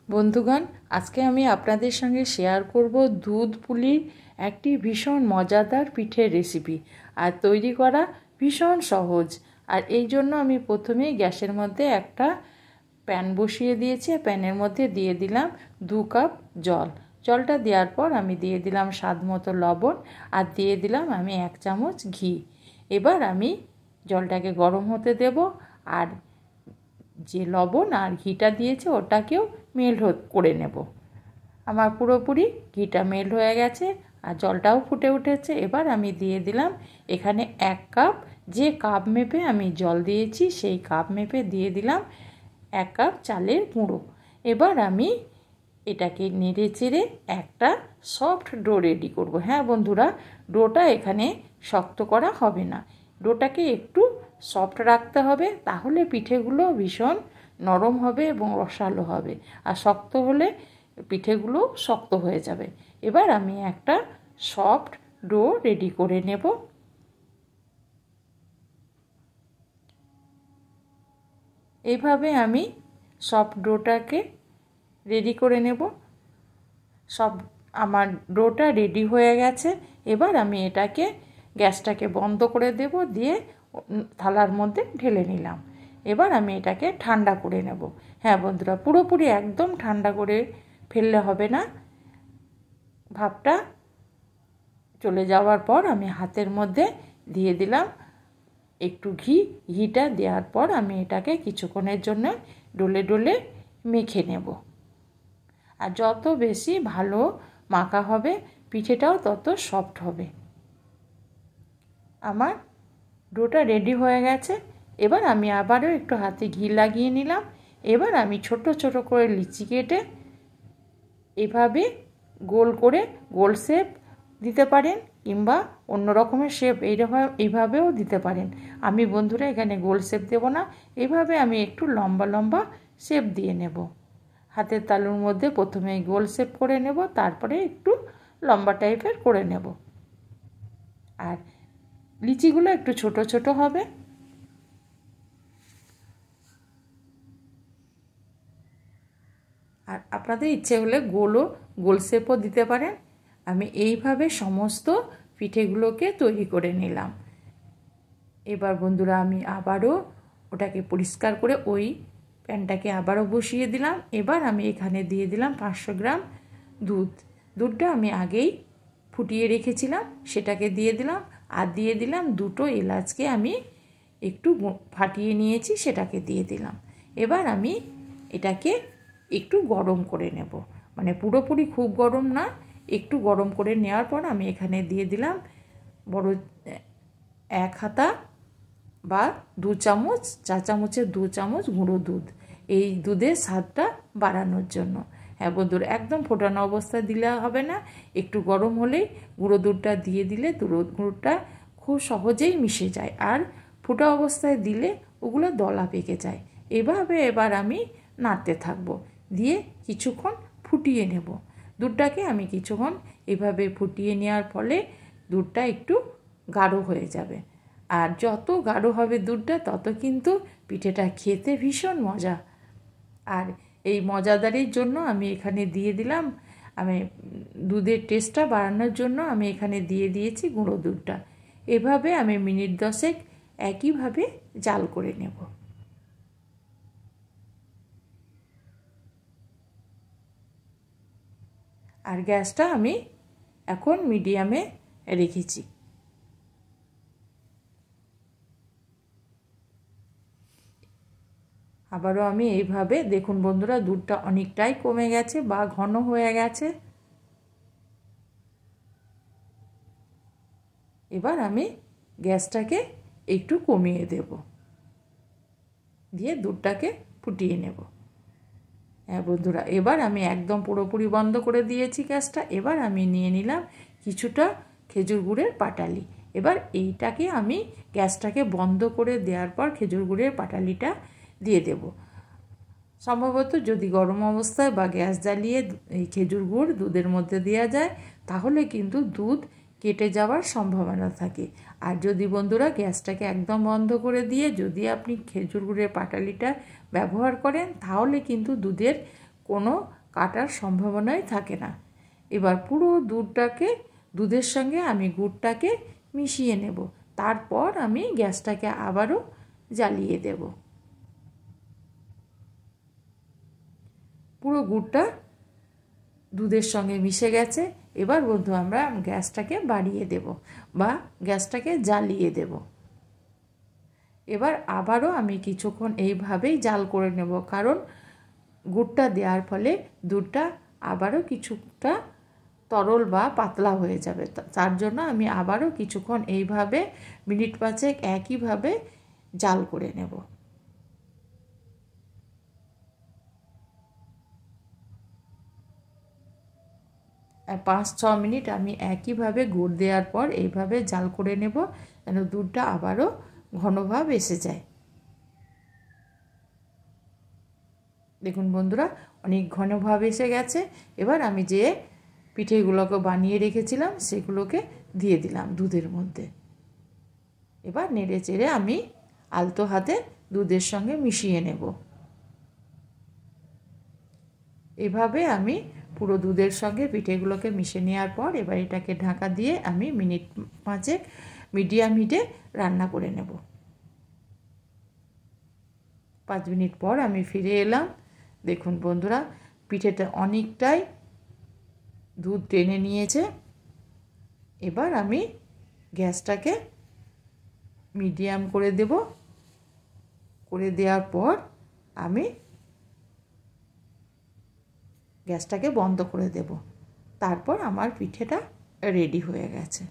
বন্ধুগণ, আজকে আমি আপনাদের সঙ্গে শেয়ার করব দুধ পুলির একটি ভীষণ মজাদার পিঠের রেসিপি। আর তৈরি করা ভীষণ সহজ। আর এই জন্য আমি প্রথমেই গ্যাসের মধ্যে একটা প্যান বসিয়ে দিয়েছি। প্যানের মধ্যে দিয়ে দিলাম 2 কাপ জল। জলটা দেওয়ার পর আমি দিয়ে দিলাম স্বাদ মতো লবণ আর দিয়ে দিলাম আমি 1 চামচ ঘি। এবার আমি জলটাকে গরম হতে দেব। আর যে লবণ আর ঘিটা দিয়েছে ওটাকেও মেল্ট করে নেব। আমার পুরোপুরি ঘিটা মেল্ট হয়ে গেছে আর জলটাও ফুটে উঠেছে। এবার আমি দিয়ে দিলাম এখানে 1 কাপ, যে কাপ মেপে আমি জল দিয়েছি সেই কাপ মেপে দিয়ে দিলাম 1 কাপ চালের গুঁড়ো। এবার আমি এটাকে নেড়ে চেড়ে একটা সফট ডো রেডি করব। হ্যাঁ বন্ধুরা, ডোটা এখানে শক্ত করা হবে না, ডোটাকে একটু সফট রাখতে হবে, তাহলে পিঠেগুলো ভীষণ নরম হবে এবং রসালো হবে। আর শক্ত হলে পিঠেগুলো শক্ত হয়ে যাবে। এবার আমি একটা সফট ডো রেডি করে নেব। এইভাবে আমি সফট ডোটাকে রেডি করে নেব। সব আমার ডোটা রেডি হয়ে গেছে। এবার আমি এটাকে গ্যাসটাকে বন্ধ করে দেব, দিয়ে থালার মধ্যে ঢেলে নিলাম। এবার আমি এটাকে ঠান্ডা করে নেব। হ্যাঁ বন্ধুরা, পুরোপুরি একদম ঠান্ডা করে ফেললে হবে না। ভাপটা চলে যাওয়ার পর আমি হাতের মধ্যে দিয়ে দিলাম একটু ঘি। ঘিটা দেওয়ার পর আমি এটাকে কিছুক্ষণের জন্য ডলে ডলে মেখে নেব। আর যত বেশি ভালো মাখা হবে পিঠেটাও তত সফট হবে। আমার ডোটা রেডি হয়ে গেছে। এবার আমি আবারও একটু হাতে ঘি লাগিয়ে নিলাম। এবার আমি ছোট ছোট করে লিচি কেটে এভাবে গোল করে গোল শেপ দিতে পারেন, কিংবা অন্য রকমের শেপ এইভাবেও দিতে পারেন। আমি বন্ধুরা এখানে গোল শেপ দেব না, এভাবে আমি একটু লম্বা লম্বা শেপ দিয়ে নেব। হাতের তালুর মধ্যে প্রথমে গোল শেপ করে নেব, তারপরে একটু লম্বা টাইপের করে নেব। আর লিচিগুলো একটু ছোট ছোট হবে। আর আপনাদের ইচ্ছে হলে গোল শেপও দিতে পারেন। আমি এইভাবে সমস্ত পিঠেগুলোকে তৈরি করে নিলাম। এবার বন্ধুরা আমি আবারও ওটাকে পরিষ্কার করে ওই প্যানটাকে আবারও বসিয়ে দিলাম। এবার আমি এখানে দিয়ে দিলাম 500 গ্রাম দুধ। দুধটা আমি আগেই ফুটিয়ে রেখেছিলাম, সেটাকে দিয়ে দিলাম। আর দিয়ে দিলাম 2টো এলাচকে আমি একটু ফাটিয়ে নিয়েছি, সেটাকে দিয়ে দিলাম। এবার আমি এটাকে একটু গরম করে নেব, মানে পুরোপুরি খুব গরম না, একটু গরম করে নেওয়ার পর আমি এখানে দিয়ে দিলাম বড় 1 হাতা বা 2 চামচ, 4 চামচের 2 চামচ গুঁড়ো দুধ, এই দুধের স্বাদটা বাড়ানোর জন্য। হ্যাঁ বন্ধুরা, একদম ফোটানো অবস্থায় দিলে হবে না, একটু গরম হলেই গুঁড়ো দুধটা দিয়ে দিলে গুঁড়োটা খুব সহজেই মিশে যায়। আর ফোটা অবস্থায় দিলে ওগুলো দলা পেকে যায়। এবার আমি নাড়তে থাকবো, দিয়ে কিছুক্ষণ ফুটিয়ে নেব। দুধটাকে আমি কিছুক্ষণ এভাবে ফুটিয়ে নেওয়ার ফলে দুধটা একটু গাঢ় হয়ে যাবে। আর যত গাঢ় হবে দুধটা তত কিন্তু পিঠেটা খেতে ভীষণ মজা। আর এই মজাদারির জন্য আমি এখানে দিয়ে দিলাম, আমি দুধের টেস্টটা বাড়ানোর জন্য আমি এখানে দিয়ে দিয়েছি গুঁড়ো দুধটা। এভাবে আমি মিনিট 10 একইভাবে জাল করে নেব। আর গ্যাসটা আমি এখন মিডিয়ামে রেখেছি। আবারও আমি এইভাবে, দেখুন বন্ধুরা, দুধটা অনেকটাই কমে গেছে বা ঘন হয়ে গেছে। এবার আমি গ্যাসটাকে একটু কমিয়ে দেব, দিয়ে দুধটাকে ফুটিয়ে নেব। হ্যাঁ বন্ধুরা, এবার আমি একদম পুরোপুরি বন্ধ করে দিয়েছি গ্যাসটা। এবার আমি নিয়ে নিলাম কিছুটা খেজুর গুড়ের পাটালি। এবার এইটাকে আমি গ্যাসটাকে বন্ধ করে দেওয়ার পর খেজুর গুড়ের পাটালিটা দিয়ে দেব। সম্ভবত যদি গরম অবস্থায় বা গ্যাস জ্বালিয়ে এই খেজুর গুড় দুধের মধ্যে দেওয়া যায়, তাহলে কিন্তু দুধ কেটে যাওয়ার সম্ভাবনা থাকে। আর যদি বন্ধুরা গ্যাসটাকে একদম বন্ধ করে দিয়ে যদি আপনি খেজুর গুড়ের পাটালিটা ব্যবহার করেন, তাহলে কিন্তু দুধের কোনো কাটার সম্ভাবনাই থাকে না। এবার পুরো দুধের সঙ্গে আমি গুড়টাকে মিশিয়ে নেব। তারপর আমি গ্যাসটাকে আবারও জ্বালিয়ে দেব। পুরো গুড়টা দুধের সঙ্গে মিশে গেছে। এবার বন্ধু আমরা গ্যাসটাকে বাড়িয়ে দেব বা গ্যাসটাকে জ্বালিয়ে দেব। এবার আবারও আমি কিছুক্ষণ এইভাবেই জাল করে নেব, কারণ গুড়টা দেওয়ার ফলে দুধটা আবারও কিছুটা তরল বা পাতলা হয়ে যাবে। তার জন্য আমি আবারও কিছুক্ষণ এইভাবে মিনিট 5 একইভাবে জাল করে নেব। 5-6 মিনিট আমি একইভাবে গুড় দেওয়ার পর এইভাবে জাল করে নেব, যেন দুধটা আবারও ঘনভাব এসে যায়। দেখুন বন্ধুরা, অনেক ঘনভাব এসে গেছে। এবার আমি যে পিঠেগুলোকে বানিয়ে রেখেছিলাম সেগুলোকে দিয়ে দিলাম দুধের মধ্যে। এবার নেড়ে চেড়ে আমি আলতো হাতে দুধের সঙ্গে মিশিয়ে নেব। এভাবে আমি পুরো দুধের সঙ্গে পিঠেগুলোকে মিশিয়ে নেওয়ার পর এবার এটাকে ঢাকা দিয়ে আমি মিনিট 5 মিডিয়াম হিটে রান্না করে নেব। 5 মিনিট পর আমি ফিরে এলাম। দেখুন বন্ধুরা, পিঠেটা অনেকটাই দুধ টেনে নিয়েছে। এবার আমি গ্যাসটাকে মিডিয়াম করে দেব। করে দেওয়ার পর আমি গ্যাসটাকে বন্ধ করে দেব। তারপর আমার পিঠেটা রেডি হয়ে গেছে।